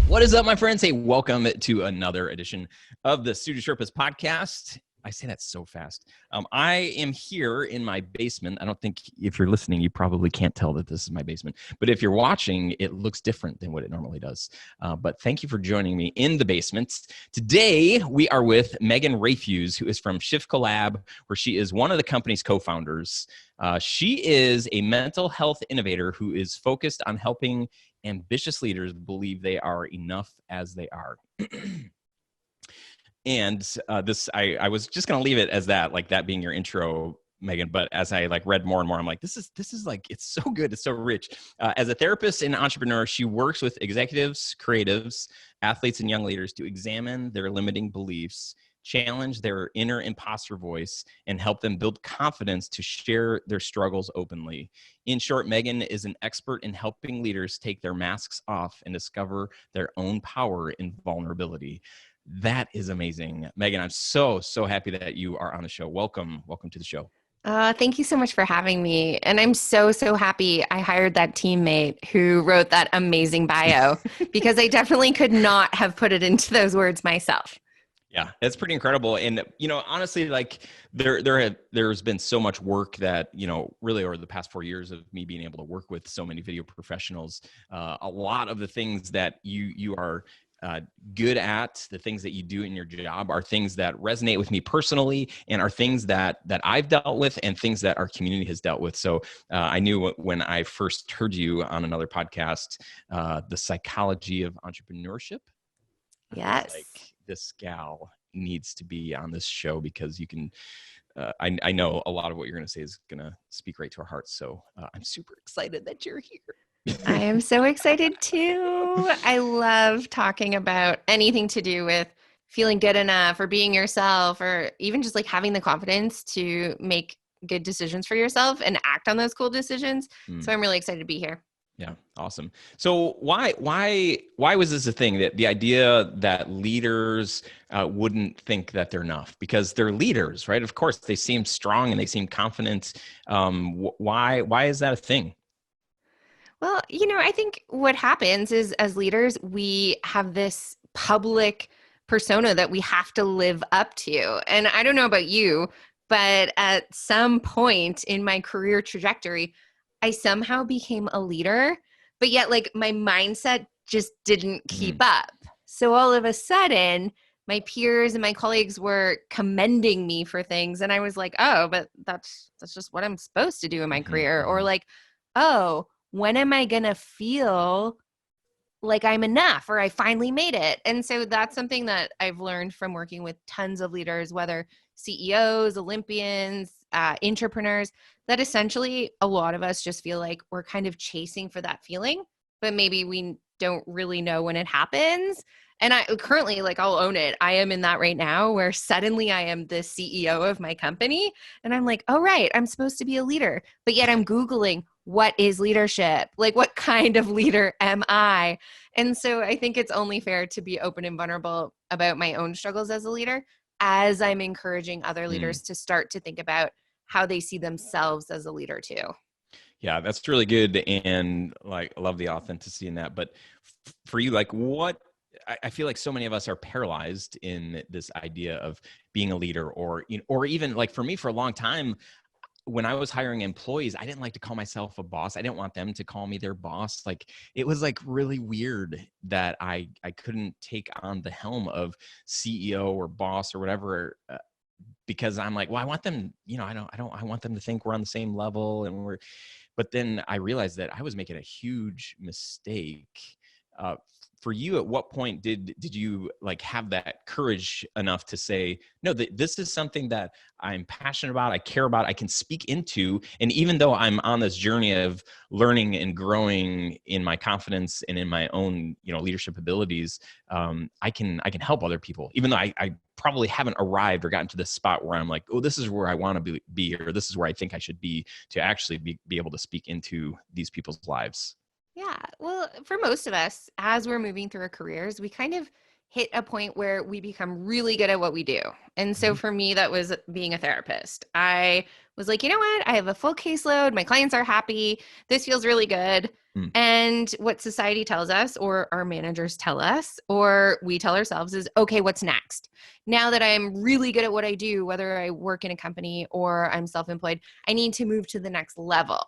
What is up, my friends? Hey, welcome to another edition of the Studio Sherpas podcast. I say that so fast. I am here in my basement. I don't think if you're listening, you probably can't tell that this is my basement. But if you're watching, it looks different than what it normally does. But thank you for joining me in the basement. Today, we are with Megan Rafuse, who is from Shift Collab, where she is one of the company's co-founders. She is a mental health innovator who is focused on helping ambitious leaders believe they are enough as they are. And I was just going to leave it as that, like that being your intro, Megan. But as I read more and more, I'm like, this is like, it's so good. It's so rich. As a therapist and entrepreneur, she works with executives, creatives, athletes, and young leaders to examine their limiting beliefs, challenge their inner imposter voice, and help them build confidence to share their struggles openly. In short, Megan is an expert in helping leaders take their masks off and discover their own power in vulnerability. That is amazing. Megan, I'm so happy that you are on the show. Welcome to the show. Thank you so much for having me. And I'm so happy I hired that teammate who wrote that amazing bio because I definitely could not have put it into those words myself. Yeah, it's pretty incredible. And, honestly, there's been so much work that, really over the past 4 years of me being able to work with so many video professionals, a lot of the things that you are good at, the things that you do in your job are things that resonate with me personally and are things that I've dealt with and things that our community has dealt with. So I knew when I first heard you on another podcast, The Psychology of Entrepreneurship. Yes. This gal needs to be on this show because you can, I know a lot of what you're going to say is going to speak right to our hearts. So I'm super excited that you're here. I am so excited too. I love talking about anything to do with feeling good enough or being yourself, or even just having the confidence to make good decisions for yourself and act on those cool decisions. So I'm really excited to be here. Yeah. Awesome. So why was this a thing, that the idea that leaders wouldn't think that they're enough because they're leaders, right? Of course, they seem strong and they seem confident. Why is that a thing? Well, I think what happens is as leaders, we have this public persona that we have to live up to. And I don't know about you, but at some point in my career trajectory, I somehow became a leader, but yet my mindset just didn't keep up. So all of a sudden, my peers and my colleagues were commending me for things. And I was like, oh, but that's just what I'm supposed to do in my career. Or oh, when am I going to feel like I'm enough or I finally made it? And so that's something that I've learned from working with tons of leaders, whether CEOs, Olympians, entrepreneurs, that essentially a lot of us just feel like we're kind of chasing for that feeling, but maybe we don't really know when it happens. And I currently, I'll own it. I am in that right now where suddenly I am the CEO of my company and I'm like, oh, right, I'm supposed to be a leader, but yet I'm Googling, what is leadership? What kind of leader am I? And so I think it's only fair to be open and vulnerable about my own struggles as a leader, as I'm encouraging other leaders to start to think about how they see themselves as a leader too. Yeah, that's really good. And I love the authenticity in that. But for you, what, I feel like so many of us are paralyzed in this idea of being a leader, or even for me, for a long time, when I was hiring employees, I didn't like to call myself a boss. I didn't want them to call me their boss. It was really weird that I couldn't take on the helm of CEO or boss or whatever, because I'm like, well, I want them, I want them to think we're on the same level but then I realized that I was making a huge mistake. For you, at what point did you have that courage enough to say, no, this is something that I'm passionate about, I care about, I can speak into, and even though I'm on this journey of learning and growing in my confidence and in my own leadership abilities, I can help other people, even though I probably haven't arrived or gotten to this spot where I'm like, oh, this is where I want to be, or this is where I think I should be, to actually be able to speak into these people's lives. Yeah. Well, for most of us, as we're moving through our careers, we kind of hit a point where we become really good at what we do. And so for me, that was being a therapist. I was like, you know what? I have a full caseload. My clients are happy. This feels really good. Mm. And what society tells us, or our managers tell us, or we tell ourselves is, okay, what's next? Now that I'm really good at what I do, whether I work in a company or I'm self-employed, I need to move to the next level.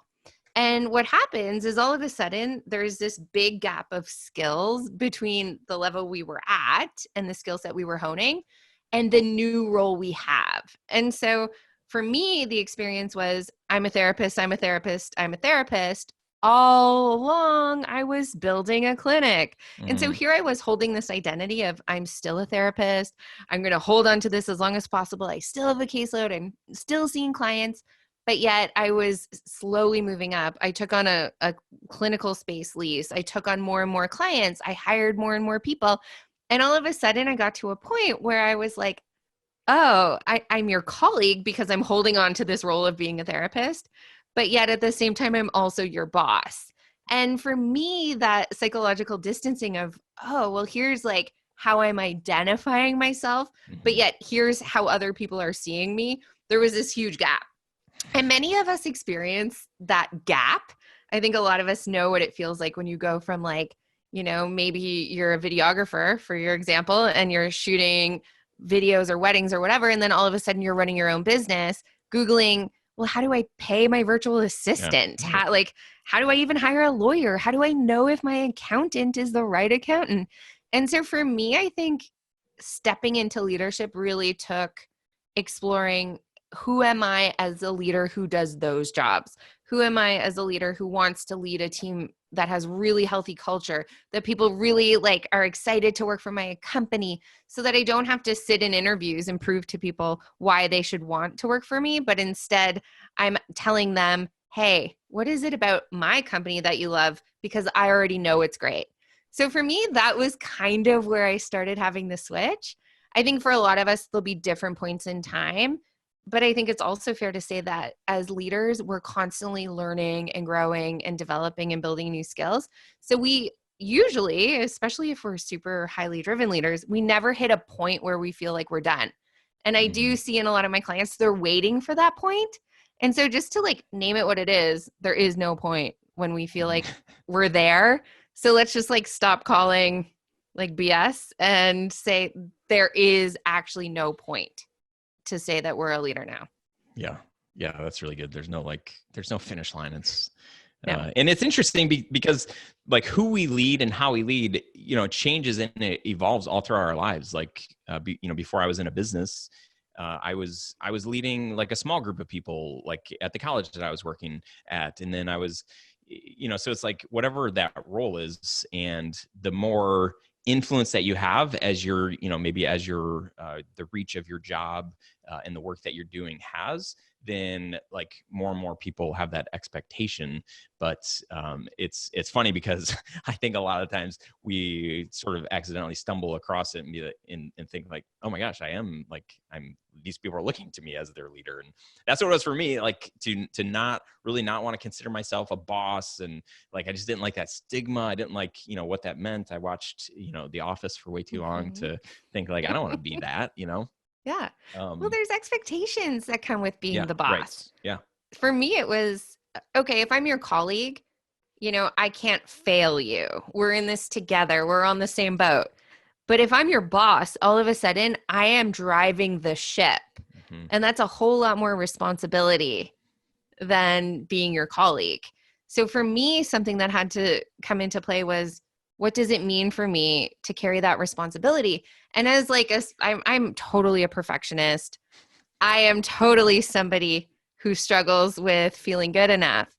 And what happens is all of a sudden, there's this big gap of skills between the level we were at and the skill set we were honing and the new role we have. And so for me, the experience was I'm a therapist, I'm a therapist, I'm a therapist. All along, I was building a clinic. And so Mm. here I was holding this identity of I'm still a therapist. I'm going to hold on to this as long as possible. I still have a caseload. I'm still seeing clients. But yet I was slowly moving up. I took on a clinical space lease. I took on more and more clients. I hired more and more people. And all of a sudden, I got to a point where I was like, oh, I'm your colleague because I'm holding on to this role of being a therapist, but yet at the same time, I'm also your boss. And for me, that psychological distancing of, oh, well, here's like how I'm identifying myself, but Mhm. yet here's how other people are seeing me. There was this huge gap. And many of us experience that gap. I think a lot of us know what it feels like when you go from like, maybe you're a videographer for your example, and you're shooting videos or weddings or whatever. And then all of a sudden you're running your own business, Googling, well, how do I pay my virtual Yeah. assistant? Yeah. How do I even hire a lawyer? How do I know if my accountant is the right accountant? And so for me, I think stepping into leadership really took exploring, who am I as a leader who does those jobs? Who am I as a leader who wants to lead a team that has really healthy culture, that people really like are excited to work for my company, so that I don't have to sit in interviews and prove to people why they should want to work for me, but instead I'm telling them, hey, what is it about my company that you love? Because I already know it's great. So for me, that was kind of where I started having the switch. I think for a lot of us, there'll be different points in time. But I think it's also fair to say that as leaders, we're constantly learning and growing and developing and building new skills. So we usually, especially if we're super highly driven leaders, we never hit a point where we feel like we're done. And I do Mhm. see in a lot of my clients, they're waiting for that point. And so just to like name it what it is, there is no point when we feel like we're there. So let's just like stop calling like BS and say there is actually no point to say that we're a leader now. Yeah. Yeah. That's really good. There's no finish line. No. And it's interesting because like who we lead and how we lead, changes and it evolves all throughout our lives. Like, before I was in a business, I was leading like a small group of people, like at the college that I was working at. And then so it's like whatever that role is, and the more influence that you have as your, maybe as your, the reach of your job and the work that you're doing has, then like more and more people have that expectation. But it's funny because I think a lot of times we sort of accidentally stumble across it and and think like, oh my gosh, I'm these people are looking to me as their leader. And that's what it was for me, like to not really not want to consider myself a boss. And like I just didn't like that stigma. I didn't like, what that meant. I watched, The Office for way too long Mhm. to think like I don't want to be that. Yeah. Well, Um there's expectations that come with being yeah, the right. boss. Yeah. For me, it was okay, if I'm your colleague, I can't fail you. We're in this together. We're on the same boat. But if I'm your boss, all of a sudden I am driving the ship. Hmm. And that's a whole lot more responsibility than being your colleague. So for me, something that had to come into play was, what does it mean for me to carry that responsibility? And as like I'm totally a perfectionist. I am totally somebody who struggles with feeling good enough.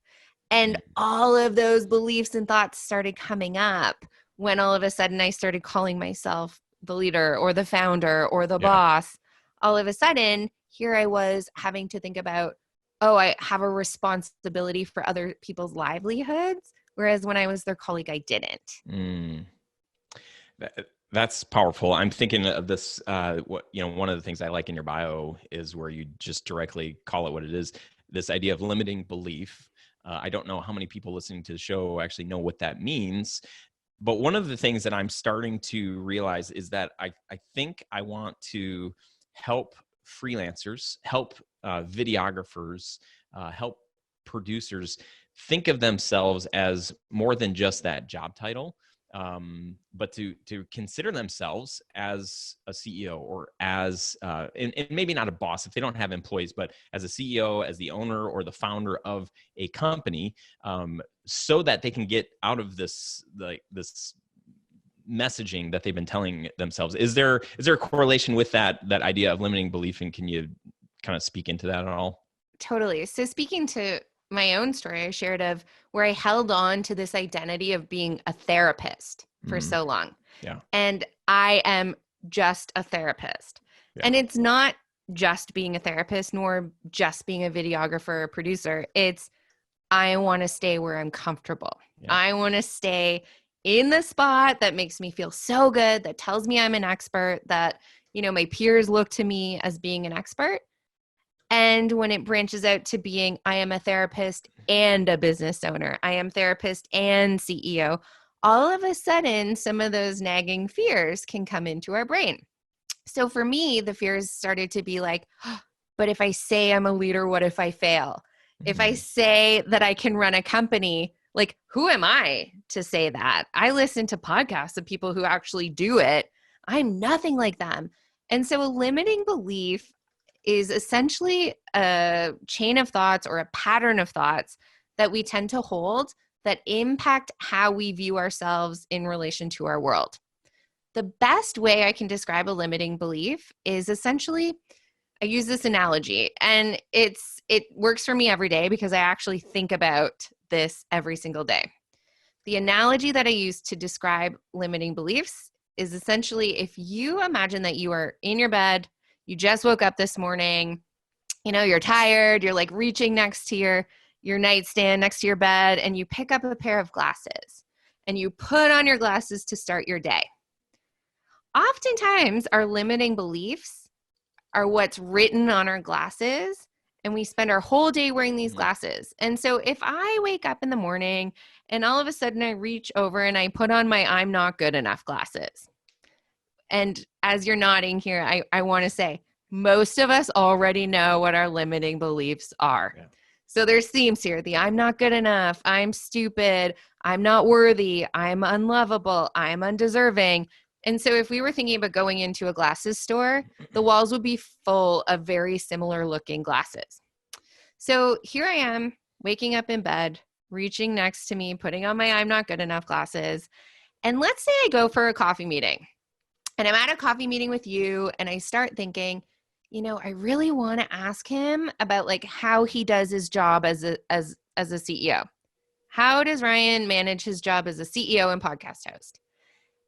And all of those beliefs and thoughts started coming up when all of a sudden I started calling myself the leader or the founder or the Yeah. boss. All of a sudden, here I was having to think about, oh, I have a responsibility for other people's livelihoods. Whereas when I was their colleague, I didn't. Mm. That's powerful. I'm thinking of this. One of the things I like in your bio is where you just directly call it what it is. This idea of limiting belief. I don't know how many people listening to the show actually know what that means, but one of the things that I'm starting to realize is that I think I want to help freelancers, help videographers, help producers think of themselves as more than just that job title, but to consider themselves as a CEO or as, and maybe not a boss if they don't have employees, but as a CEO, as the owner or the founder of a company, so that they can get out of this, like this messaging that they've been telling themselves. Is there a correlation with that idea of limiting belief? And can you kind of speak into that at all? Totally. So speaking to my own story, I shared of where I held on to this identity of being a therapist for so long. Yeah. And I am just a therapist. Yeah. And it's not just being a therapist, nor just being a videographer or producer. It's, I want to stay where I'm comfortable. Yeah. I want to stay in the spot that makes me feel so good, that tells me I'm an expert, that, you know, my peers look to me as being an expert. And when it branches out to being, I am a therapist and a business owner, I am therapist and CEO, all of a sudden, some of those nagging fears can come into our brain. So for me, the fears started to be like, oh, but if I say I'm a leader, what if I fail? If I say that I can run a company, like, who am I to say that? I listen to podcasts of people who actually do it. I'm nothing like them. And so a limiting belief is essentially a chain of thoughts or a pattern of thoughts that we tend to hold that impact how we view ourselves in relation to our world. The best way I can describe a limiting belief is essentially, I use this analogy, and it works for me every day because I actually think about this every single day. The analogy that I use to describe limiting beliefs is essentially, if you imagine that you are in your bed, you just woke up this morning, you know, you're tired, you're like reaching next to your nightstand next to your bed, and you pick up a pair of glasses and you put on your glasses to start your day. Oftentimes, our limiting beliefs are what's written on our glasses, and we spend our whole day wearing these glasses. And so if I wake up in the morning and all of a sudden I reach over and I put on my I'm not good enough glasses, and as you're nodding here, I want to say, most of us already know what our limiting beliefs are. Yeah. So there's themes here. The I'm not good enough, I'm stupid, I'm not worthy, I'm unlovable, I'm undeserving. And so if we were thinking about going into a glasses store, the walls would be full of very similar looking glasses. So here I am, waking up in bed, reaching next to me, putting on my I'm not good enough glasses. And let's say I go for a coffee meeting. And I'm at a coffee meeting with you, and I start thinking, you know, I really want to ask him about like how he does his job as a CEO. How does Ryan manage his job as a CEO and podcast host?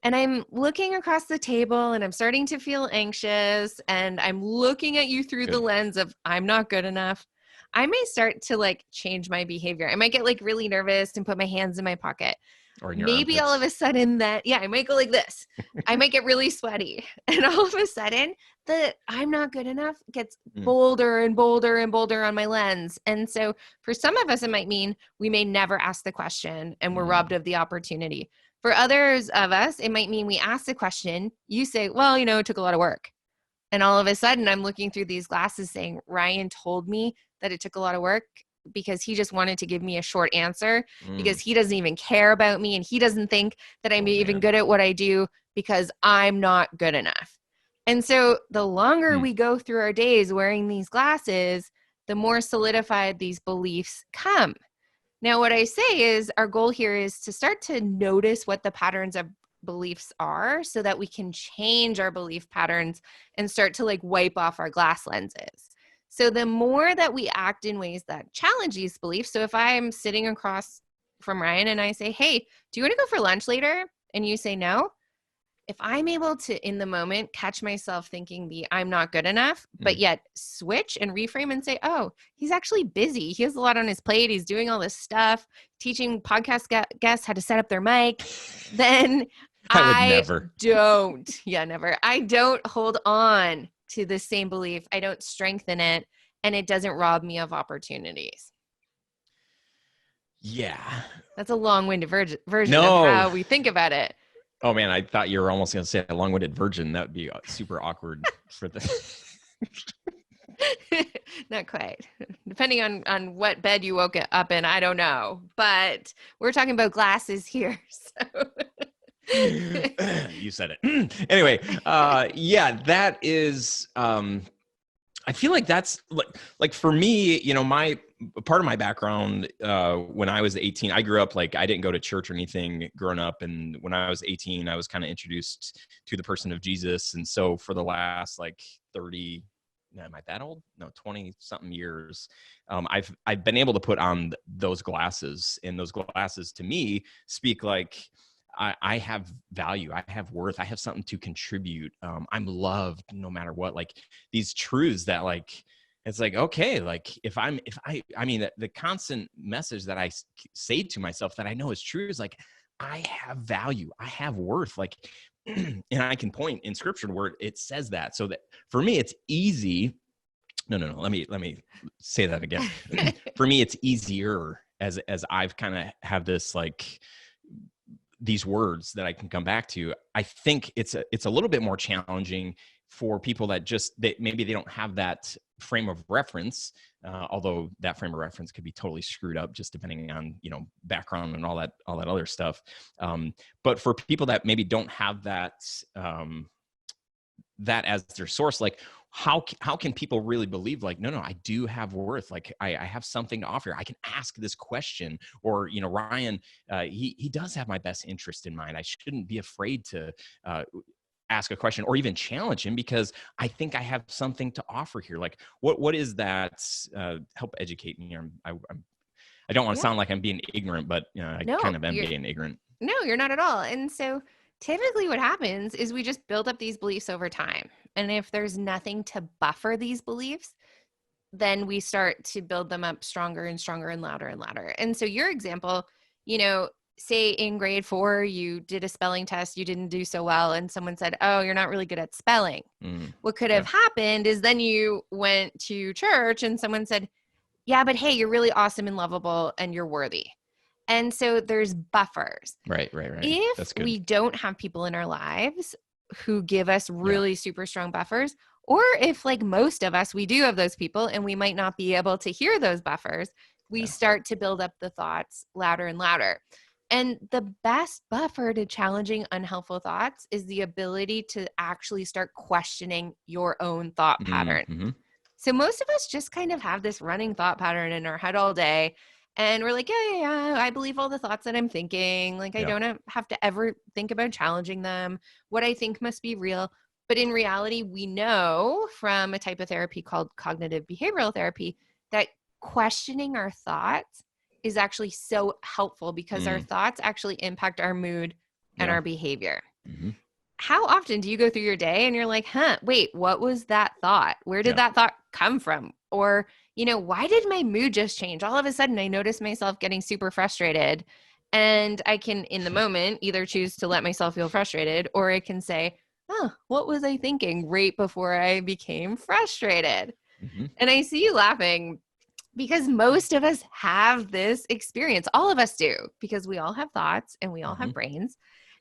And I'm looking across the table and I'm starting to feel anxious, and I'm looking at you through the lens of I'm not good enough. I may start to like change my behavior. I might get like really nervous and put my hands in my pocket. Or in your maybe armpits. All of a sudden I might go like this. I might get really sweaty. And all of a sudden the I'm not good enough gets bolder and bolder and bolder on my lens. And so for some of us, it might mean we may never ask the question and we're robbed of the opportunity. For others of us, it might mean we ask the question, you say, well, you know, it took a lot of work. And all of a sudden I'm looking through these glasses saying, Ryan told me that it took a lot of work because he just wanted to give me a short answer because he doesn't even care about me. And he doesn't think that I'm even good at what I do because I'm not good enough. And so the longer we go through our days wearing these glasses, the more solidified these beliefs come. Now, what I say is our goal here is to start to notice what the patterns of beliefs are so that we can change our belief patterns and start to like wipe off our glass lenses. So the more that we act in ways that challenge these beliefs, so if I'm sitting across from Ryan and I say, hey, do you want to go for lunch later? And you say no. If I'm able to, in the moment, catch myself thinking the I'm not good enough, but yet switch and reframe and say, oh, he's actually busy. He has a lot on his plate. He's doing all this stuff, teaching podcast guests how to set up their mic. Then I don't hold on to the same belief. I don't strengthen it, and it doesn't rob me of opportunities. Yeah. That's a long-winded version of how we think about it. Oh man, I thought you were almost going to say a long-winded virgin. That would be super awkward for the. Not quite. Depending on what bed you woke up in, I don't know. But we're talking about glasses here. So You said it. Anyway, yeah, that is, I feel like that's like for me, you know, my part of my background, when I was 18, I grew up like I didn't go to church or anything growing up. And when I was 18, I was kind of introduced to the person of Jesus. And so for the last like 30, am I that old? No, 20 something years. I've been able to put on those glasses, and those glasses to me speak like, I have value. I have worth. I have something to contribute. I'm loved no matter what. Like these truths that like, it's like, okay, like I mean, the constant message that I say to myself that I know is true is like, I have value. I have worth. Like, and I can point in scripture where it says that. So that for me, it's easy. No. Let me say that again. For me, it's easier as I've kind of have this like, these words that I can come back to. I think it's a little bit more challenging for people that maybe they don't have that frame of reference, although that frame of reference could be totally screwed up just depending on, you know, background and all that other stuff. But for people that maybe don't have that, that as their source, like how can people really believe like, no, I do have worth. Like I have something to offer. I can ask this question, or, you know, Ryan, he does have my best interest in mind. I shouldn't be afraid to, ask a question or even challenge him because I think I have something to offer here. Like what is that? Help educate me. I don't want to yeah. sound like I'm being ignorant, but you know, I No, kind of am being ignorant. No, you're not at all. And so typically what happens is we just build up these beliefs over time. And if there's nothing to buffer these beliefs, then we start to build them up stronger and stronger and louder and louder. And so your example, you know, say in grade 4, you did a spelling test, you didn't do so well, and someone said, oh, you're not really good at spelling. What could have happened is then you went to church and someone said, yeah, but hey, you're really awesome and lovable and you're worthy. And so there's buffers. Right. If That's good. we don't have people in our lives who give us really super strong buffers, or if like most of us, we do have those people and we might not be able to hear those buffers, we start to build up the thoughts louder and louder. And the best buffer to challenging unhelpful thoughts is the ability to actually start questioning your own thought pattern. Mm-hmm. So most of us just kind of have this running thought pattern in our head all day. And we're like, yeah, I believe all the thoughts that I'm thinking. Like, I don't have to ever think about challenging them. What I think must be real. But in reality, we know from a type of therapy called cognitive behavioral therapy that questioning our thoughts is actually so helpful because our thoughts actually impact our mood and our behavior. Mm-hmm. How often do you go through your day and you're like, wait, what was that thought? Where did that thought come from? Or, you know, why did my mood just change? All of a sudden, I noticed myself getting super frustrated. And I can, in the moment, either choose to let myself feel frustrated, or I can say, oh, what was I thinking right before I became frustrated? Mm-hmm. And I see you laughing because most of us have this experience. All of us do, because we all have thoughts and we all have brains.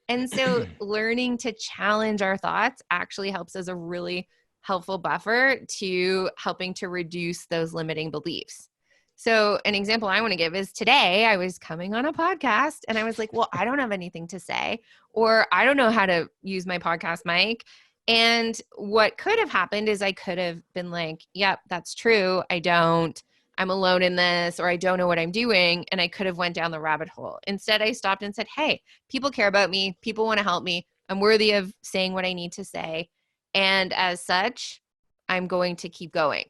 And so learning to challenge our thoughts actually helps as a really helpful buffer to helping to reduce those limiting beliefs. So an example I want to give is today I was coming on a podcast and I was like, well, I don't have anything to say, or I don't know how to use my podcast mic. And what could have happened is I could have been like, yep, that's true. I don't. I'm alone in this, or I don't know what I'm doing. And I could have went down the rabbit hole. Instead, I stopped and said, hey, people care about me. People want to help me. I'm worthy of saying what I need to say. And as such, I'm going to keep going.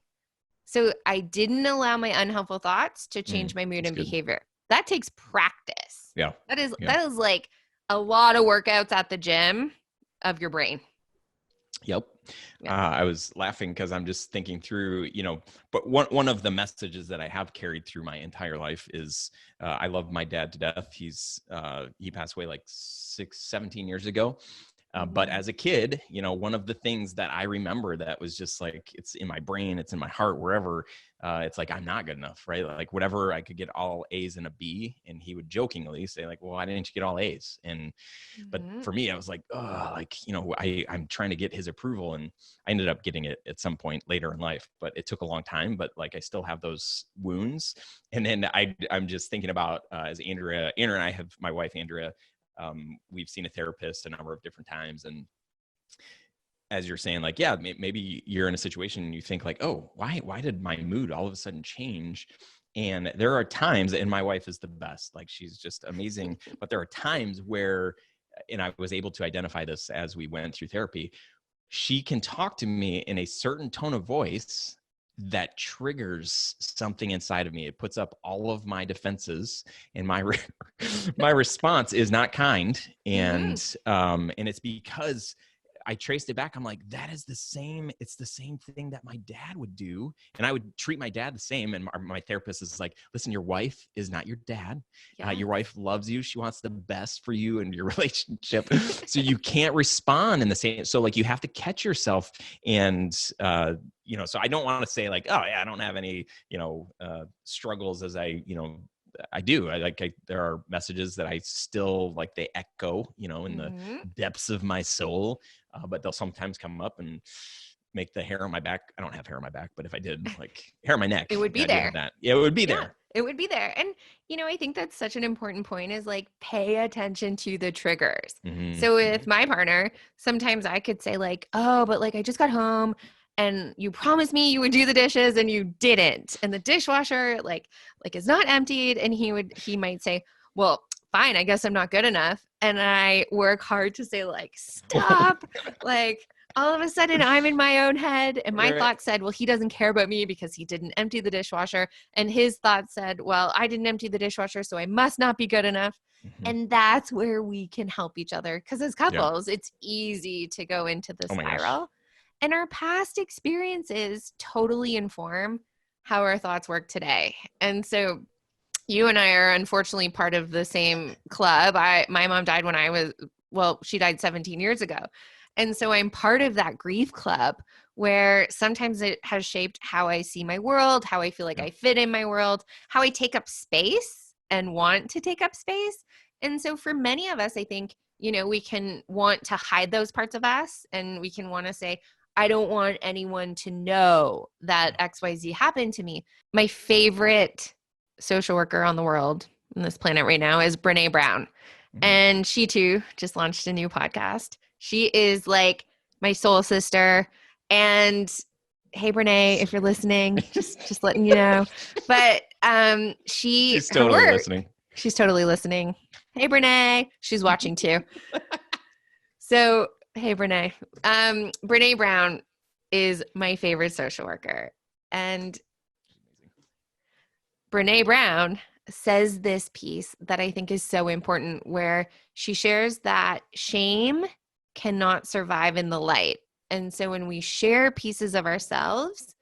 So I didn't allow my unhelpful thoughts to change my mood and behavior. That takes practice. Yeah. That is like a lot of workouts at the gym of your brain. Yep. I was laughing because I'm just thinking through, you know, but one of the messages that I have carried through my entire life is I love my dad to death. He passed away like 17 years ago. But as a kid, one of the things that I remember that was just like, it's in my brain, it's in my heart, wherever, it's like, I'm not good enough, right? Like whatever, I could get all A's and a B. And he would jokingly say like, well, why didn't you get all A's? But for me, I was like, oh, like, I'm trying to get his approval. And I ended up getting it at some point later in life, but it took a long time. But like, I still have those wounds. And then I'm just thinking about, as Andrea and I have, my wife, Andrea, we've seen a therapist a number of different times. And as you're saying, like, yeah, maybe you're in a situation and you think like, oh, why did my mood all of a sudden change? And there are times, and my wife is the best, like she's just amazing. But there are times where, and I was able to identify this as we went through therapy, she can talk to me in a certain tone of voice that triggers something inside of me. It puts up all of my defenses, and my response is not kind. And it's because I traced it back. I'm like, it's the same thing that my dad would do. And I would treat my dad the same. And my therapist is like, listen, your wife is not your dad. Yeah. Your wife loves you. She wants the best for you and your relationship. So you can't respond in the same. So like, you have to catch yourself. And, so I don't want to say like, oh yeah, I don't have any, struggles as I do. There are messages that I still like, they echo, in the depths of my soul, but they'll sometimes come up and make the hair on my back. I don't have hair on my back, but if I did, like hair on my neck, it would be there. Yeah, it would be there. It would be there. And, I think that's such an important point, is like, pay attention to the triggers. So with my partner, sometimes I could say like, oh, but like, I just got home and you promised me you would do the dishes and you didn't. And the dishwasher like is not emptied. And he might say, well, fine, I guess I'm not good enough. And I work hard to say like, stop. Like all of a sudden I'm in my own head. And my thought said, well, he doesn't care about me because he didn't empty the dishwasher. And his thought said, well, I didn't empty the dishwasher, so I must not be good enough. And that's where we can help each other. Because as couples, it's easy to go into the spiral. And our past experiences totally inform how our thoughts work today. And so you and I are unfortunately part of the same club. My mom died she died 17 years ago. And so I'm part of that grief club where sometimes it has shaped how I see my world, how I feel like I fit in my world, how I take up space and want to take up space. And so for many of us, I think, we can want to hide those parts of us, and we can want to say, I don't want anyone to know that XYZ happened to me. My favorite social worker on the world, on this planet right now, is Brene Brown. And she too just launched a new podcast. She is like my soul sister. And hey, Brene, if you're listening, just letting you know. But she's totally listening. She's totally listening. Hey, Brene. She's watching too. So hey, Brene. Brene Brown is my favorite social worker. And Brene Brown says this piece that I think is so important, where she shares that shame cannot survive in the light. And so when we share pieces of ourselves,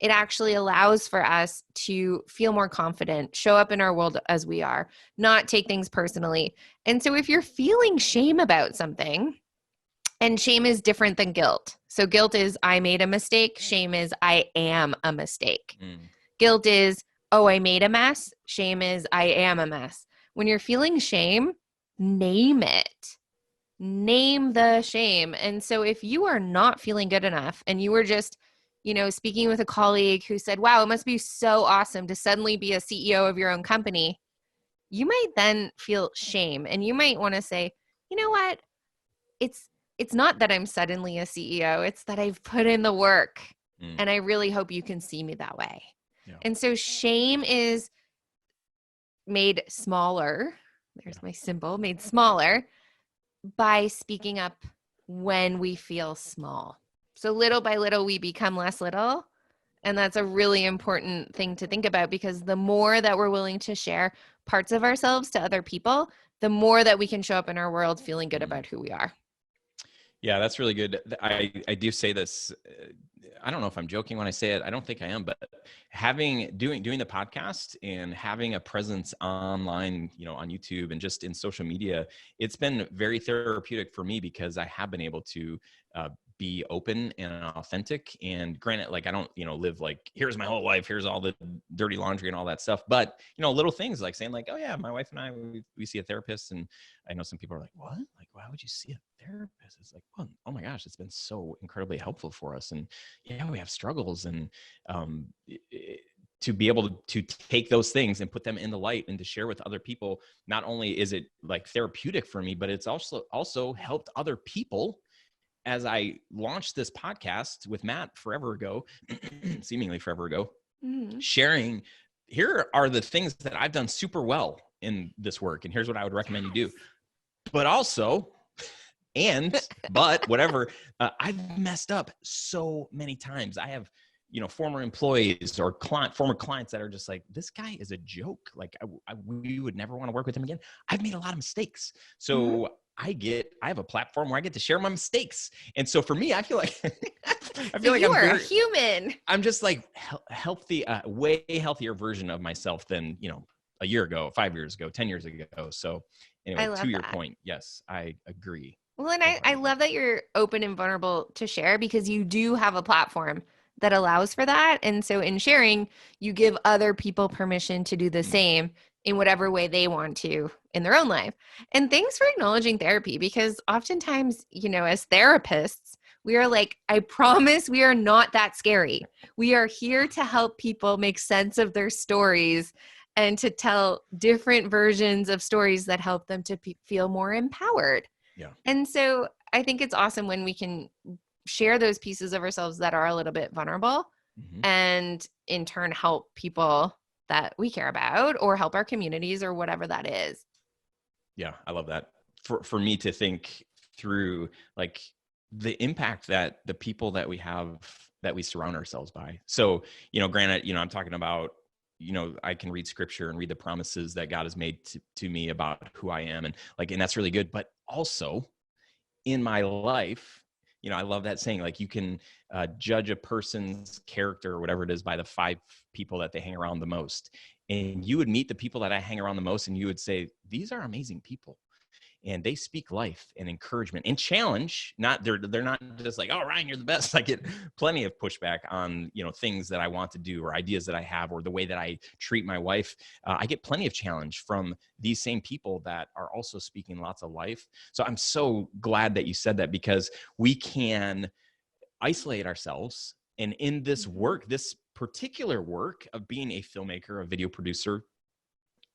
it actually allows for us to feel more confident, show up in our world as we are, not take things personally. And so if you're feeling shame about something, and shame is different than guilt. So guilt is I made a mistake. Shame is I am a mistake. Guilt is, oh, I made a mess. Shame is I am a mess. When you're feeling shame, name it. Name the shame. And so if you are not feeling good enough and you were just, speaking with a colleague who said, wow, it must be so awesome to suddenly be a CEO of your own company, you might then feel shame. And you might want to say, you know what? It's not that I'm suddenly a CEO. It's that I've put in the work, and I really hope you can see me that way. Yeah. And so shame is made smaller. There's my symbol, made smaller by speaking up when we feel small. So little by little, we become less little. And that's a really important thing to think about, because the more that we're willing to share parts of ourselves to other people, the more that we can show up in our world feeling good about who we are. Yeah, that's really good. I do say this. I don't know if I'm joking when I say it. I don't think I am, but doing the podcast and having a presence online, on YouTube and just in social media, it's been very therapeutic for me because I have been able to be open and authentic. And granted, like I don't, live like, here's my whole life, here's all the dirty laundry and all that stuff. But, little things like saying like, oh yeah, my wife and I, we see a therapist. And I know some people are like, what? Like, why would you see a therapist? It's like, oh my gosh, it's been so incredibly helpful for us. And yeah, we have struggles. And to be able to take those things and put them in the light and to share with other people, not only is it like therapeutic for me, but it's also helped other people. As I launched this podcast with Matt forever ago, seemingly forever ago, sharing, here are the things that I've done super well in this work. And here's what I would recommend you do. But also, but whatever, I've messed up so many times. I have, former employees or former clients that are just like, this guy is a joke. Like we would never want to work with him again. I've made a lot of mistakes. So I have a platform where I get to share my mistakes. And so for me, I feel like, you are a human. I'm just like healthy, way healthier version of myself than, a year ago, 5 years ago, 10 years ago. So anyway, to your point, yes, I agree. Well, and I love that you're open and vulnerable to share because you do have a platform that allows for that. And so in sharing, you give other people permission to do the same in whatever way they want to in their own life. And thanks for acknowledging therapy because oftentimes, as therapists, we are like, I promise we are not that scary. We are here to help people make sense of their stories and to tell different versions of stories that help them to feel more empowered. Yeah. And so I think it's awesome when we can share those pieces of ourselves that are a little bit vulnerable and in turn help people that we care about or help our communities or whatever that is. Yeah, I love that. For me to think through like the impact that the people that we have, that we surround ourselves by. So, granted, I'm talking about, I can read scripture and read the promises that God has made to me about who I am. And that's really good. But also in my life, I love that saying, like you can judge a person's character or whatever it is by the 5 people that they hang around the most. And you would meet the people that I hang around the most and you would say, these are amazing people. And they speak life and encouragement and challenge. They're not just like, oh, Ryan, you're the best. I get plenty of pushback on, things that I want to do or ideas that I have or the way that I treat my wife. I get plenty of challenge from these same people that are also speaking lots of life. So I'm so glad that you said that because we can isolate ourselves. And in this work, this particular work of being a filmmaker, a video producer,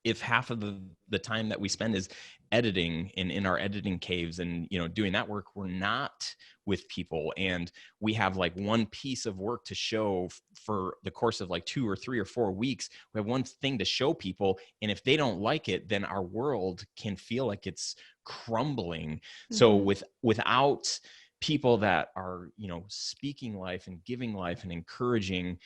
if half of the time that we spend is editing and in our editing caves and, doing that work, we're not with people. And we have like one piece of work to show for the course of like 2 or 3 or 4 weeks. We have one thing to show people. And if they don't like it, then our world can feel like it's crumbling. So without people that are, speaking life and giving life and encouraging,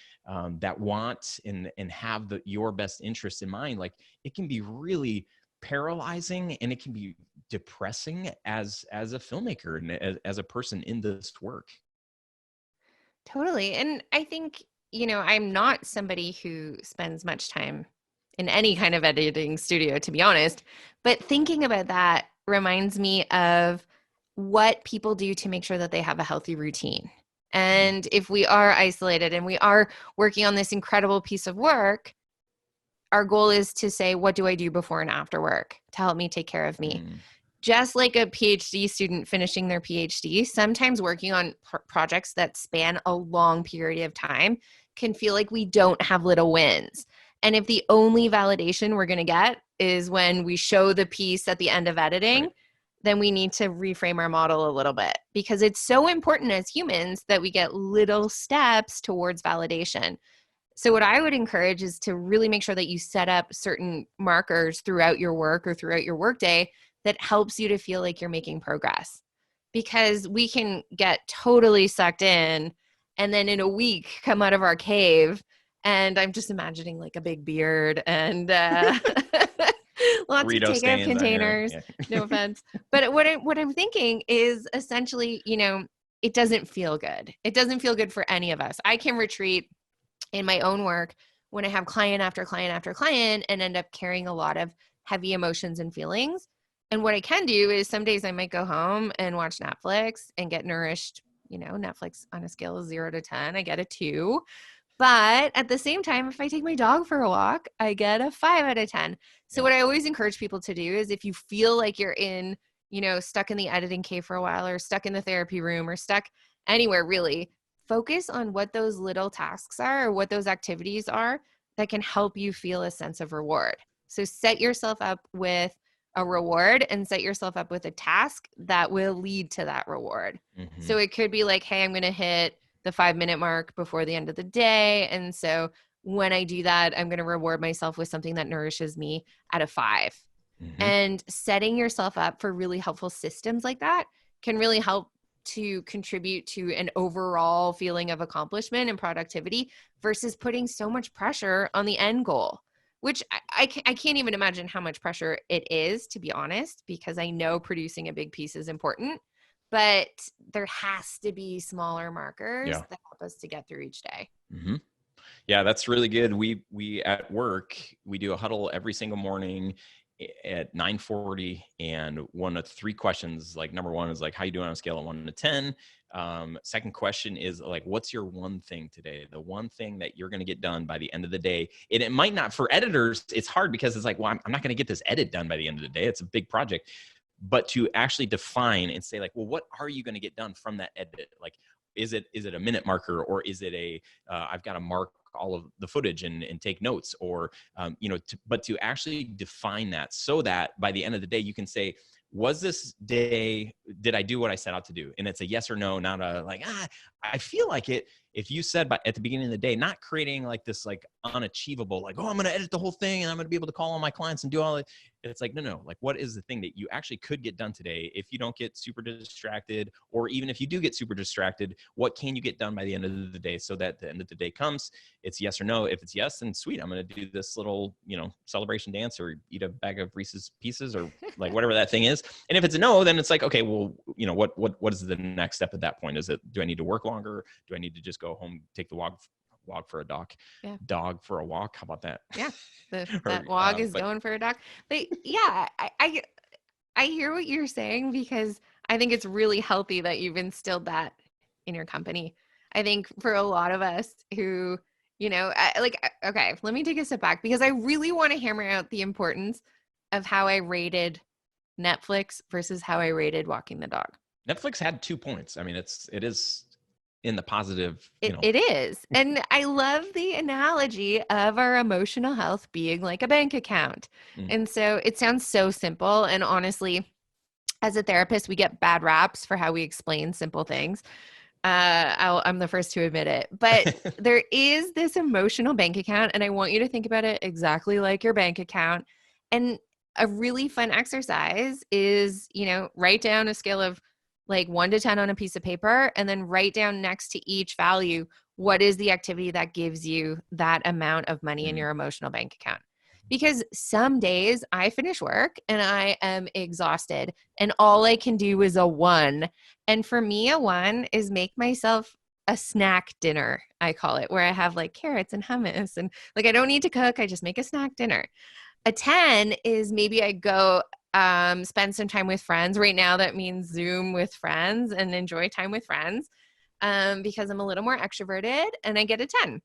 that want and have your best interest in mind, like it can be really paralyzing and it can be depressing as a filmmaker and as a person in this work. Totally. And I think, I'm not somebody who spends much time in any kind of editing studio, to be honest, but thinking about that reminds me of what people do to make sure that they have a healthy routine. And if we are isolated and we are working on this incredible piece of work, our goal is to say, what do I do before and after work to help me take care of me? Just like a PhD student finishing their PhD, sometimes working on projects that span a long period of time can feel like we don't have little wins. And if the only validation we're going to get is when we show the piece at the end of editing, then we need to reframe our model a little bit because it's so important as humans that we get little steps towards validation. So what I would encourage is to really make sure that you set up certain markers throughout your work or throughout your workday that helps you to feel like you're making progress, because we can get totally sucked in and then in a week come out of our cave. And I'm just imagining like a big beard and Lots of Burrito takeout stains on your, containers. yeah. No offense. But what I'm thinking is essentially, it doesn't feel good. It doesn't feel good for any of us. I can retreat in my own work when I have client after client after client and end up carrying a lot of heavy emotions and feelings. And what I can do is some days I might go home and watch Netflix and get nourished. Netflix on a scale of 0 to 10, I get a 2. But at the same time, if I take my dog for a walk, I get a 5 out of 10. So what I always encourage people to do is if you feel like you're stuck in the editing cave for a while, or stuck in the therapy room, or stuck anywhere really, focus on what those little tasks are, or what those activities are that can help you feel a sense of reward. So set yourself up with a reward and set yourself up with a task that will lead to that reward. Mm-hmm. So it could be like, hey, I'm going to hit the 5-minute mark before the end of the day. And so when I do that, I'm going to reward myself with something that nourishes me at a 5. Mm-hmm. And setting yourself up for really helpful systems like that can really help to contribute to an overall feeling of accomplishment and productivity versus putting so much pressure on the end goal, which I can't even imagine how much pressure it is, to be honest, because I know producing a big piece is important. But there has to be smaller markers that help us to get through each day. Mm-hmm. Yeah, that's really good. We at work, we do a huddle every single morning at 9:40, and one of 3 questions, like number 1 is like, how you doing on a scale of 1 to 10? Second question is like, what's your one thing today? The one thing that you're going to get done by the end of the day. And it might not, for editors, it's hard because it's like, well, I'm not going to get this edit done by the end of the day. It's a big project. But to actually define and say like, well, what are you going to get done from that edit? Like, is it a minute marker, or is it I've got to mark all of the footage and take notes, or, but to actually define that so that by the end of the day, you can say, was this day, did I do what I set out to do? And it's a yes or no, not a like, I feel like it. If you said at the beginning of the day, not creating like this, like unachievable, like, oh, I'm going to edit the whole thing and I'm going to be able to call all my clients and do all it. It's like, no, like what is the thing that you actually could get done today if you don't get super distracted, or even if you do get super distracted, what can you get done by the end of the day so that the end of the day comes, it's yes or no. If it's yes, then sweet, I'm going to do this little, celebration dance or eat a bag of Reese's Pieces or like whatever that thing is. And if it's a no, then it's like, okay, well, what is the next step at that point? Is it, do I need to work longer? Do I need to just go home, take the walk for a dog for a walk? How about that? Yeah. That walk is going for a dog. But yeah, I hear what you're saying, because I think it's really healthy that you've instilled that in your company. I think for a lot of us who, okay, let me take a step back, because I really want to hammer out the importance of how I rated Netflix versus how I rated walking the dog. Netflix had 2 points. I mean, it is in the positive. It is. And I love the analogy of our emotional health being like a bank account. And so it sounds so simple. And honestly, as a therapist, we get bad raps for how we explain simple things. I'm the first to admit it. But there is this emotional bank account, and I want you to think about it exactly like your bank account. And a really fun exercise is, write down a scale of like 1 to 10 on a piece of paper, and then write down next to each value, what is the activity that gives you that amount of money in your emotional bank account? Because some days I finish work and I am exhausted and all I can do is a 1. And for me, a 1 is make myself a snack dinner, I call it, where I have like carrots and hummus and like, I don't need to cook. I just make a snack dinner. A 10 is maybe I go spend some time with friends. Right now, that means Zoom with friends and enjoy time with friends because I'm a little more extroverted, and I get a 10.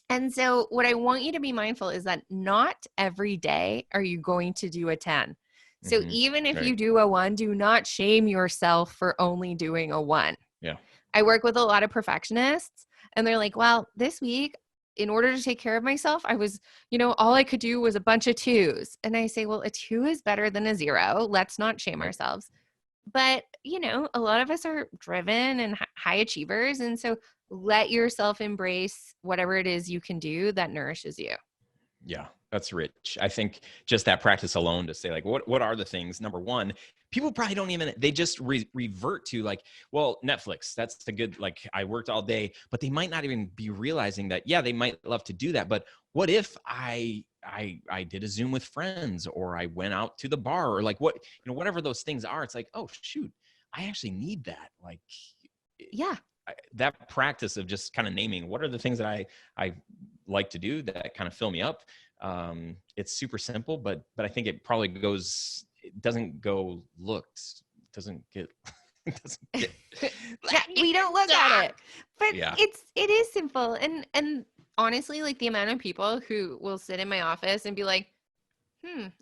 And so what I want you to be mindful is that not every day are you going to do a 10. So even if you do a 1, do not shame yourself for only doing a 1. Yeah. I work with a lot of perfectionists, and they're like, well, this week, in order to take care of myself, I was, all I could do was a bunch of 2s. And I say, well, a 2 is better than a 0. Let's not shame ourselves. But, a lot of us are driven and high achievers. And so let yourself embrace whatever it is you can do that nourishes you. Yeah, that's rich. I think just that practice alone to say like, what are the things? Number 1, people probably don't even, they just revert to like, well, Netflix, that's the good, like I worked all day, but they might not even be realizing that, yeah, they might love to do that. But what if I I did a Zoom with friends, or I went out to the bar, or like whatever those things are. It's like, oh shoot, I actually need that. Like, Yeah. that practice of just kind of naming what are the things that I like to do that kind of fill me up. It's super simple, but I think it probably it doesn't go looked, doesn't get, it doesn't get, Yeah, we don't look at it, but yeah. it is simple. And honestly, like the amount of people who will sit in my office and be like,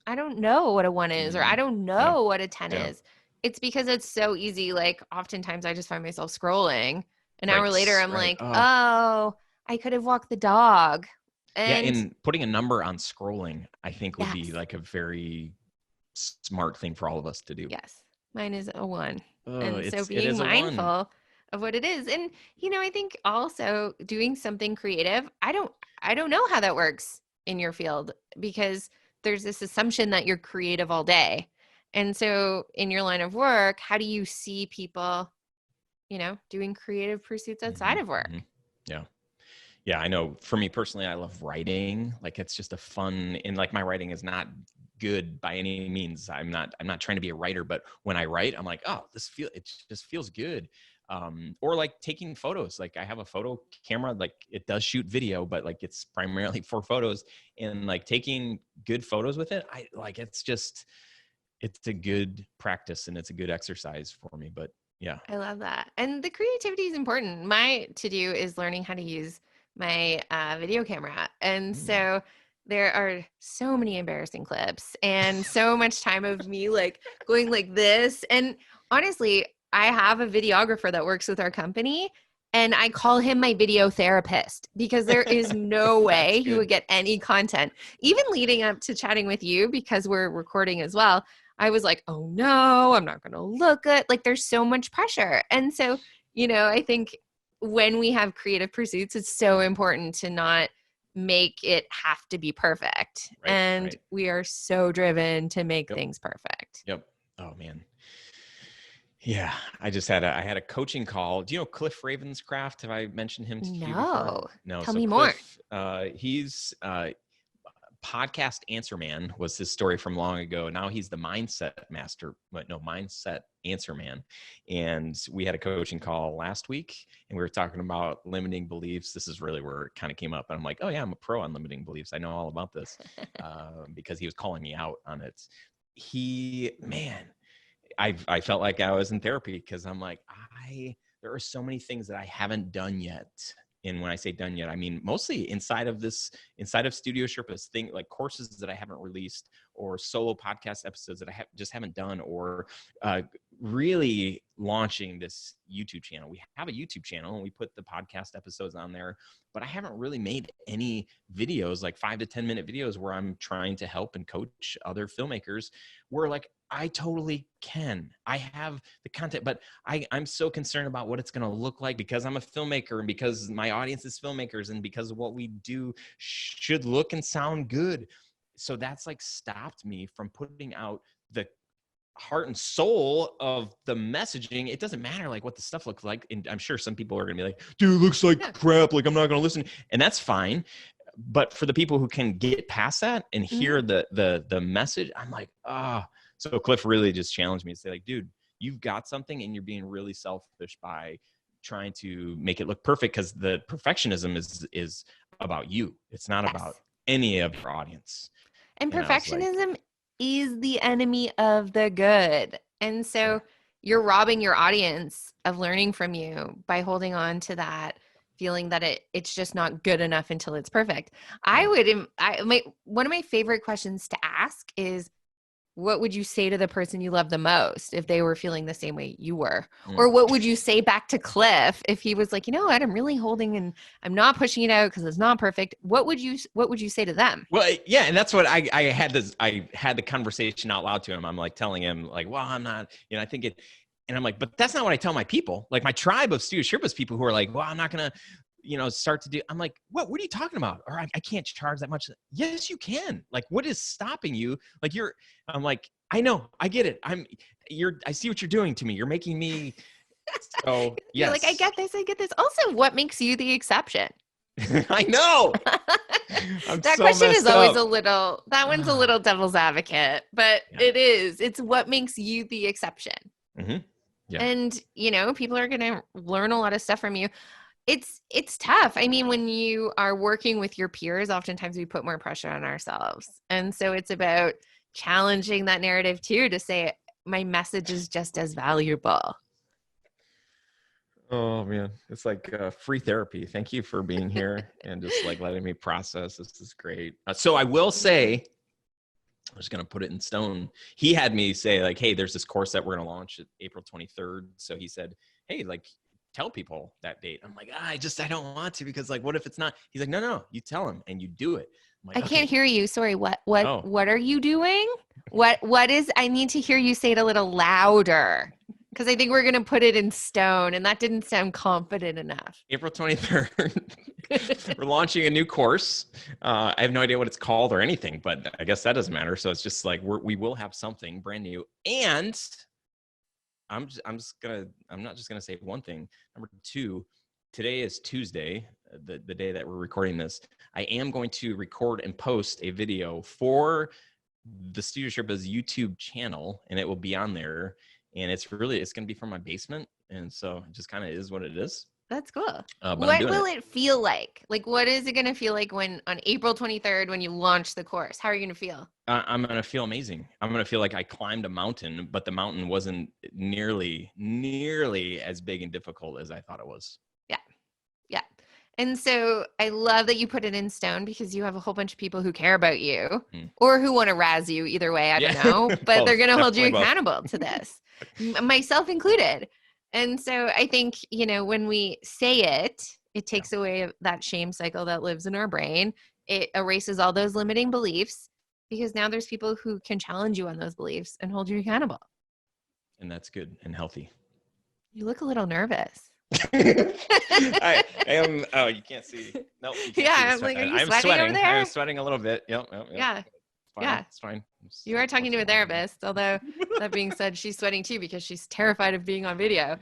I don't know what a 1 is, or I don't know what a 10 is. It's because it's so easy. Like oftentimes I just find myself scrolling. An hour later, I'm like, oh, I could have walked the dog. And putting a number on scrolling, I think would be Yes. like a very smart thing for all of us to do. Yes. Mine is a 1. Oh, And so it being is a 1. mindful of what it is. And, I think also doing something creative, I don't know how that works in your field, because there's this assumption that you're creative all day. And so in your line of work, how do you see people, doing creative pursuits outside of work? Yeah. Yeah, I know for me personally, I love writing. Like it's just a fun, and like my writing is not good by any means. I'm not trying to be a writer, but when I write, I'm like, oh, it just feels good. Or like taking photos. Like I have a photo camera, like it does shoot video, but like it's primarily for photos, and like taking good photos with it. It's a good practice and it's a good exercise for me, but yeah. I love that. And the creativity is important. My to-do is learning how to use my video camera. And so there are so many embarrassing clips and so much time of me like going like this. And honestly, I have a videographer that works with our company, and I call him my video therapist, because there is no way he would get any content. Even leading up to chatting with you, because we're recording as well, I was like, oh no, I'm not going to look good. Like there's so much pressure. And so, I think when we have creative pursuits, it's so important to not make it have to be perfect. Right. We are so driven to make things perfect. Yep. Oh man. Yeah. I had a coaching call. Do you know Cliff Ravenscraft? Have I mentioned him to you before? No. Tell me more. He's podcast answer man was his story from long ago. Now he's the mindset answer man. And we had a coaching call last week, and we were talking about limiting beliefs. This is really where it kind of came up. And I'm like, oh yeah, I'm a pro on limiting beliefs. I know all about this because he was calling me out on it. I felt like I was in therapy, because I'm like, there are so many things that I haven't done yet. And when I say done yet, I mean mostly inside of Studio Sherpas, thing like courses that I haven't released, or solo podcast episodes that I just haven't done, or really launching this YouTube channel. We have a YouTube channel and we put the podcast episodes on there, but I haven't really made any videos, like 5 to 10 minute videos where I'm trying to help and coach other filmmakers, where like I totally can. I have the content, but I'm so concerned about what it's going to look like, because I'm a filmmaker, and because my audience is filmmakers, and because what we do should look and sound good. So that's like stopped me from putting out the heart and soul of the messaging. It doesn't matter like what the stuff looks like. And I'm sure some people are going to be like, dude, it looks like crap. Like I'm not going to listen. And that's fine. But for the people who can get past that and hear the message, I'm like, So Cliff really just challenged me to say like, dude, you've got something, and you're being really selfish by trying to make it look perfect, because the perfectionism is about you. It's not about any of your audience. And perfectionism is the enemy of the good. And so you're robbing your audience of learning from you by holding on to that feeling that it's just not good enough until it's perfect. One of my favorite questions to ask is, what would you say to the person you love the most if they were feeling the same way you were? Or what would you say back to Cliff if he was like, you know what, I'm really holding and I'm not pushing it out because it's not perfect. What would you say to them? Well, yeah. And that's what I had the conversation out loud to him. I'm like telling him like, well, I'm not, I think it, and I'm like, but that's not what I tell my people. Like my tribe of Studio Sherpas people who are like, well, I'm not going to, start to do. I'm like, what are you talking about? Or I can't charge that much. Yes, you can. Like, what is stopping you? Like I'm like, I know, I get it. I see what you're doing to me. You're making me. So yes. You're like, I get this. Also, what makes you the exception? I know. I'm That so question is messed always up. that one's a little devil's advocate, but Yeah. it's what makes you the exception. Mm-hmm. Yeah. And, people are going to learn a lot of stuff from you. It's tough. I mean, when you are working with your peers, oftentimes we put more pressure on ourselves. And so it's about challenging that narrative too, to say my message is just as valuable. Oh man, it's like free therapy. Thank you for being here and just like letting me process. This is great. So I will say, I'm just going to put it in stone. He had me say like, hey, there's this course that we're going to launch at April 23rd. So he said, hey, like tell people that date. I'm like, I don't want to, because like, what if it's not? He's like, no, you tell them and you do it. I'm like, I can't hear you. Sorry. What Oh. are you doing? What is, I need to hear you say it a little louder, because I think we're going to put it in stone, and that didn't sound confident enough. April 23rd. We're launching a new course. I have no idea what it's called or anything, but I guess that doesn't matter. So it's just like we will have something brand new. And I'm not just gonna say one thing. Number two, today is Tuesday, the day that we're recording this. I am going to record and post a video for the Studio Sherpas YouTube channel, and it will be on there. And it's going to be from my basement, and so it just kind of is what it is. That's cool. But what will it feel like? Like, what is it going to feel like when on April 23rd, when you launch the course? How are you going to feel? I'm going to feel amazing. I'm going to feel like I climbed a mountain, but the mountain wasn't nearly as big and difficult as I thought it was. Yeah. And so I love that you put it in stone, because you have a whole bunch of people who care about you or who want to razz you either way. I don't know, but they're going to hold you accountable to this, myself included. And so I think, when we say it takes away that shame cycle that lives in our brain. It erases all those limiting beliefs, because now there's people who can challenge you on those beliefs and hold you accountable. And that's good and healthy. You look a little nervous. I am. Oh, you can't see. No, you can't see I'm like, are you sweating sweating over there? I'm sweating a little bit. Yep. Yeah. It's fine. You are talking to a therapist, although that being said, she's sweating too, because she's terrified of being on video.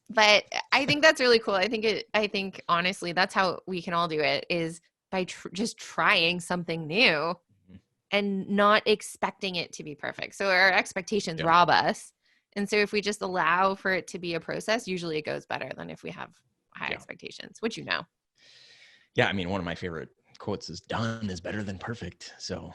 But I think that's really cool. I think honestly, that's how we can all do it, is by just trying something new and not expecting it to be perfect. So our expectations rob us. And so if we just allow for it to be a process, usually it goes better than if we have high expectations, which Yeah, I mean, one of my favorite quotes is done is better than perfect. So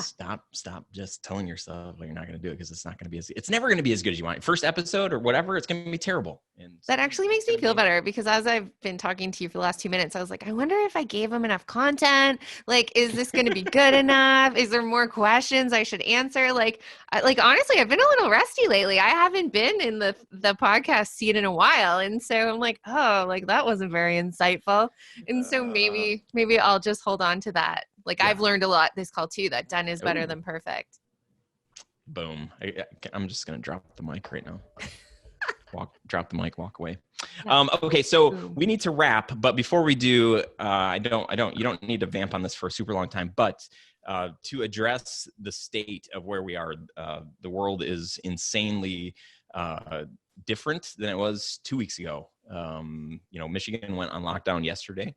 stop just telling yourself you're not going to do it, because it's never going to be as good as you want. First episode or whatever, it's going to be terrible. And that actually makes me feel better, because as I've been talking to you for the last 2 minutes, I was like, I wonder if I gave them enough content. Like, is this going to be good enough? Is there more questions I should answer? Like honestly, I've been a little rusty lately. I haven't been in the podcast seat in a while. And so I'm like, oh, like that wasn't very insightful. And so maybe I'll just hold on to that. Like I've learned a lot this call too, that done is better than perfect. Boom. I'm just going to drop the mic right now. Drop the mic, walk away. Okay. So we need to wrap, but before we do, you don't need to vamp on this for a super long time, but to address the state of where we are, the world is insanely different than it was 2 weeks ago. Michigan went on lockdown yesterday,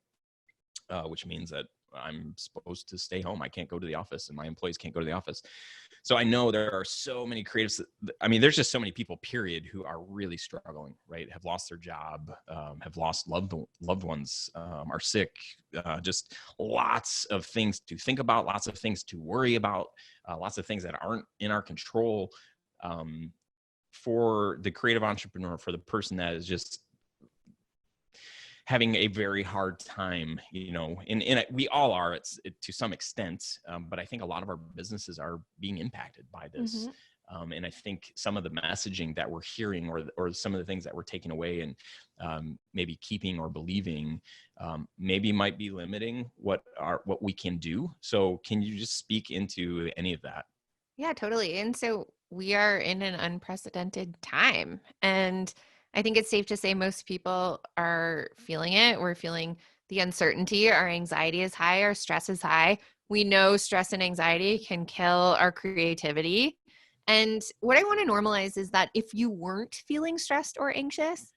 which means that I'm supposed to stay home. I can't go to the office, and my employees can't go to the office. So I know there are so many creatives. I mean, there's just so many people, period, who are really struggling, right? Have lost their job, have lost loved ones, are sick, just lots of things to think about, lots of things to worry about, lots of things that aren't in our control. For the creative entrepreneur, for the person that is just having a very hard time, and we all are to some extent, but I think a lot of our businesses are being impacted by this. And I think some of the messaging that we're hearing, or some of the things that we're taking away and maybe keeping or believing, maybe might be limiting what we can do. So can you just speak into any of that? Yeah, totally. And so we are in an unprecedented time, and I think it's safe to say most people are feeling it. We're feeling the uncertainty. Our anxiety is high. Our stress is high. We know stress and anxiety can kill our creativity. And what I want to normalize is that if you weren't feeling stressed or anxious,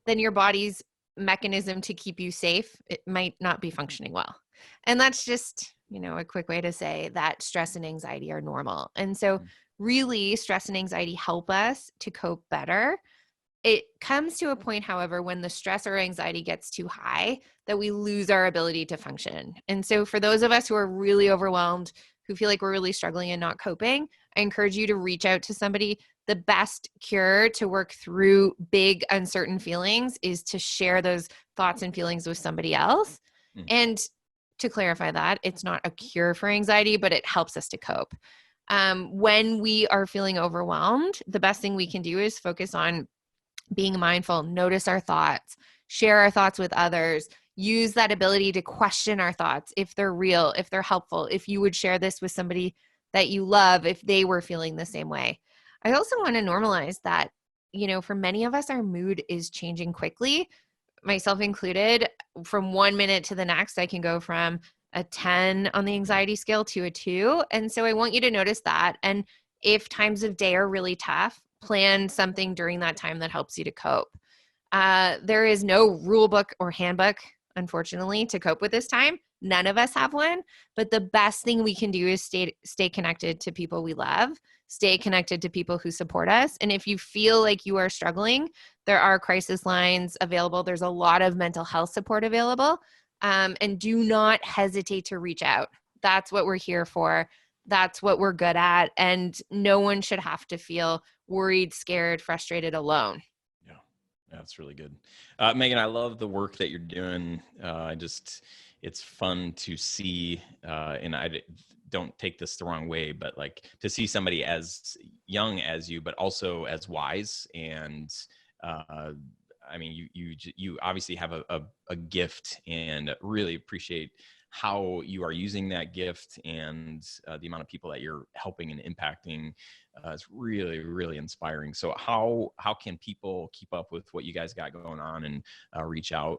then your body's mechanism to keep you safe, it might not be functioning well. And that's just, a quick way to say that stress and anxiety are normal. And so really stress and anxiety help us to cope better. It comes to a point, however, when the stress or anxiety gets too high that we lose our ability to function. And so for those of us who are really overwhelmed, who feel like we're really struggling and not coping, I encourage you to reach out to somebody. The best cure to work through big, uncertain feelings is to share those thoughts and feelings with somebody else. And to clarify that, it's not a cure for anxiety, but it helps us to cope. When we are feeling overwhelmed, the best thing we can do is focus on being mindful, notice our thoughts, share our thoughts with others, use that ability to question our thoughts if they're real, if they're helpful, if you would share this with somebody that you love, if they were feeling the same way. I also want to normalize that, for many of us, our mood is changing quickly, myself included. From 1 minute to the next, I can go from a 10 on the anxiety scale to a 2. And so I want you to notice that. And if times of day are really tough, plan something during that time that helps you to cope. There is no rule book or handbook, unfortunately, to cope with this time. None of us have one, but the best thing we can do is stay connected to people we love, stay connected to people who support us. And if you feel like you are struggling, there are crisis lines available. There's a lot of mental health support available. And do not hesitate to reach out. That's what we're here for. That's what we're good at. And no one should have to feel worried, scared, frustrated, alone. Yeah, that's really good. Megan, I love the work that you're doing. It's fun to see, and I don't take this the wrong way, but like to see somebody as young as you, but also as wise. And you obviously have a gift, and really appreciate how you are using that gift, and the amount of people that you're helping and impacting is really, really inspiring. So how can people keep up with what you guys got going on and reach out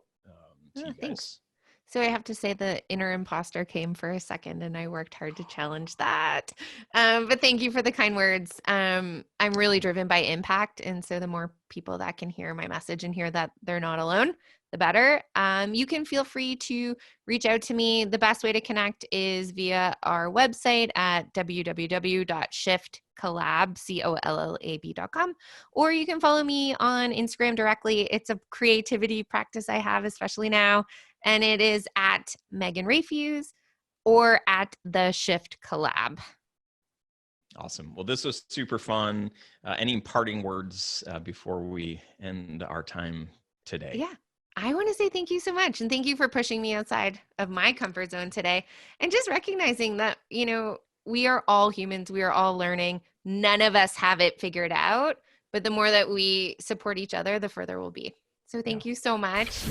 to you guys? Thanks. So I have to say the inner imposter came for a second, and I worked hard to challenge that. But thank you for the kind words. I'm really driven by impact. And so the more people that can hear my message and hear that they're not alone, the better. You can feel free to reach out to me. The best way to connect is via our website at www.shiftcollab.com, or you can follow me on Instagram directly. It's a creativity practice I have, especially now, and it is at Megan Rafuse or at the Shift Collab. Awesome. Well, this was super fun. Any parting words before we end our time today? Yeah. I want to say thank you so much. And thank you for pushing me outside of my comfort zone today. And just recognizing that, we are all humans. We are all learning. None of us have it figured out. But the more that we support each other, the further we'll be. So thank you so much.